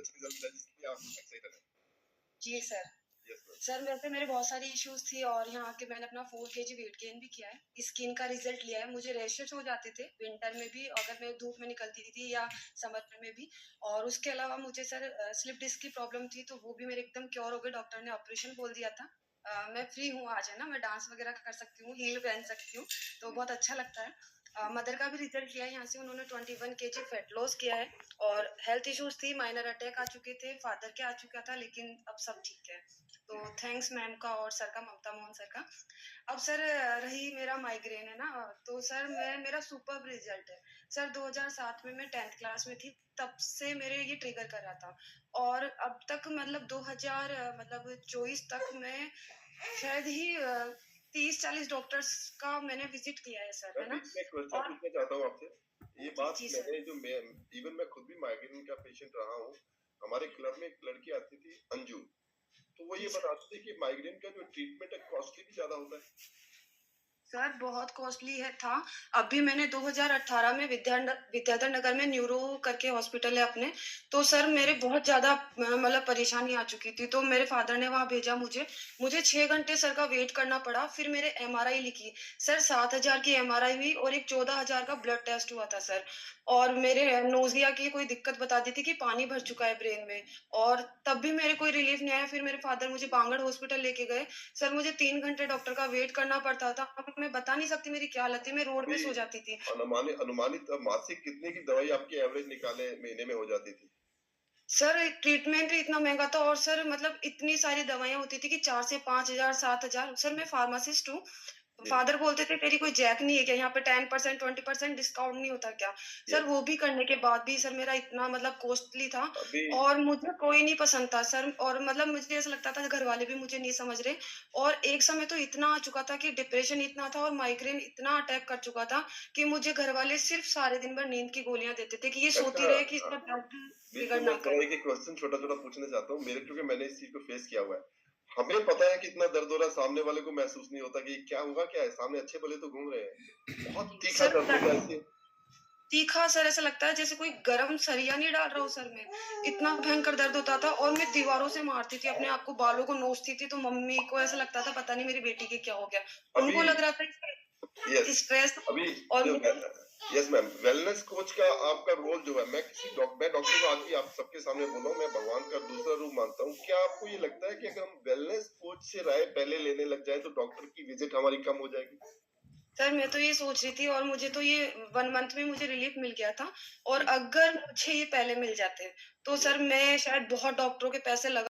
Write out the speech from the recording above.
कुछ रिजल्ट है जिससे आप एक्साइटेड हैं? जी सर। Yes ma'am. सर वैसे मेरे बहुत सारी इश्यूज़ थी और यहाँ आके मैंने अपना 4 केजी वेट गेन भी किया है। स्किन का रिज़ल्ट लिया है, मुझे रैशेज़ हो जाते थे विंटर में भी अगर मैं धूप में निकलती थी या समर में भी। और उसके अलावा मुझे सर स्लिप डिस्क की प्रॉब्लम थी, तो वो भी मेरे एकदम क्योर हो गई, डॉक्टर ने ऑपरेशन बोल दिया था। मैं फ्री हूँ आज, है ना? मैं डांस वगैरह कर सकती हूँ, हील पहन सकती हूँ, तो बहुत अच्छा लगता है। मदर का भी रिज़ल्ट लिया है यहाँ से, उन्होंने 21 केजी फैट लॉस किया है। और हेल्थ इश्यूज़ थी, माइनर अटैक आ चुके थे, फादर के आ चुका था, लेकिन अब सब ठीक है। तो थैंक्स मैम का और सर का, ममता मोहन सर का। अब सर रही मेरा माइग्रेन, है ना? तो सर मेरा सुपर्ब रिजल्ट है। सर 2007 में मैं 10th क्लास में थी, तब से मेरे ये ट्रिगर कर रहा था। और अब तक मतलब 2000 मतलब 24 तक मैं शायद ही 30-40 डॉक्टर्स का मैंने विजिट किया है सर, मैं है ना? बीच में एक क्वेश्चन और पूछना चाहता हूँ आपसे। ये बात जी सर। मैंने जो मैं इवन मैं खुद भी माइग्रेन का पेशेंट रहा हूँ। हमारे क्लब में एक लड़की आती थी अंजू, तो वो जी ये सर। बताती थी कि माइग्रेन का जो ट्रीटमेंट है कॉस्टली भी ज्यादा होता है। सर बहुत कॉस्टली है था। अभी मैंने 2018 में विद्याधर नगर में न्यूरो करके हॉस्पिटल है अपने, तो सर मेरे बहुत ज़्यादा मतलब परेशानी आ चुकी थी, तो मेरे फादर ने वहाँ भेजा मुझे। मुझे 6 घंटे सर का वेट करना पड़ा, फिर मेरे एमआरआई लिखी। सर 7,000 की एमआरआई हुई और एक 14,000 का ब्लड टेस्ट हुआ था सर। और मेरे नोज़िया की कोई दिक्कत बता दी थी कि पानी भर चुका है ब्रेन में, और तब भी मेरे कोई रिलीफ नहीं आया। फिर मेरे फादर मुझे बांगड़ हॉस्पिटल लेके गए। सर मुझे 3 घंटे डॉक्टर का वेट करना पड़ता था। अब मैं बता नहीं सकती मेरी क्या हालत थी, मैं रोड पे अभी सो जाती थी। अनुमानित मासिक कितने की दवाई आपकी एवरेज निकाले महीने में हो जाती थी? सर ट्रीटमेंट ही इतना महँगा था और सर मतलब इतनी सारी दवाइयाँ होती थी कि 4 से 5,000 7,000। सर मैं फार्मासिस्ट हूँ। जी। फादर बोलते थे तेरी कोई जैक नहीं है क्या? यहाँ पे 10% 20% डिस्काउंट नहीं होता क्या? Sir yes. वो भी करने के बाद भी सर मेरा इतना मतलब कॉस्टली था अभी और मुझे कोई नहीं पसंद था सर। और मतलब मुझे ऐसा लगता था घर वाले भी मुझे नहीं समझ रहे। और एक समय तो इतना आ चुका था कि डिप्रेशन इतना था और माइग्रेन इतना अटैक कर चुका था कि मुझे घर वाले सिर्फ सारे दिन भर नींद की गोलियाँ देते थे कि ये सोती अच्छा, रहे कि इसका ब्लड बीच में बिगड़ मैं ना थोड़ा करे। एक क्वेश्चन छोटा-छोटा पूछना चाहता हूँ। मेरे क्योंकि मैंने इस चीज़ को फेस किया हुआ है। हमें पता है कि इतना दर्द हो रहा है, सामने वाले को महसूस नहीं होता कि क्या हुआ क्या है? सामने अच्छे-भले तो घूम रहे हैं। बहुत तीखा सर दर्द होता है ऐसे। तीखा सर ऐसा लगता है जैसे कोई गरम सरिया नहीं डाल रहा हो सर में। इतना भयंकर दर्द होता था और मैं दीवारों से मारती थी अपने आप को, बालों को नोचती थी, तो मम्मी को ऐसा लगता था पता नहीं मेरी बेटी के क्या हो गया। अभी उनको लग रहा था यस, स्ट्रेस। अभी और जो मुझे यस मैम, वेलनेस कोच का आपका रोल जो है, मैं डॉक्टर को आज भी आप सबके सामने बोल रहा हूँ, मैं भगवान का दूसरा रूप मानता हूँ। क्या आपको ये लगता है कि अगर हम वेलनेस कोच से राय पहले लेने लग जाए तो डॉक्टर की विजिट हमारी कम हो जाएगी? सर मैं तो ये सोच रही थी और मुझे तो ये 1 मंथ में मुझे रिलीफ मिल गया था। और जी। अगर मुझे ये पहले मिल जाते तो जी। सर मैं शायद बहुत डॉक्टरों के पैसे लगा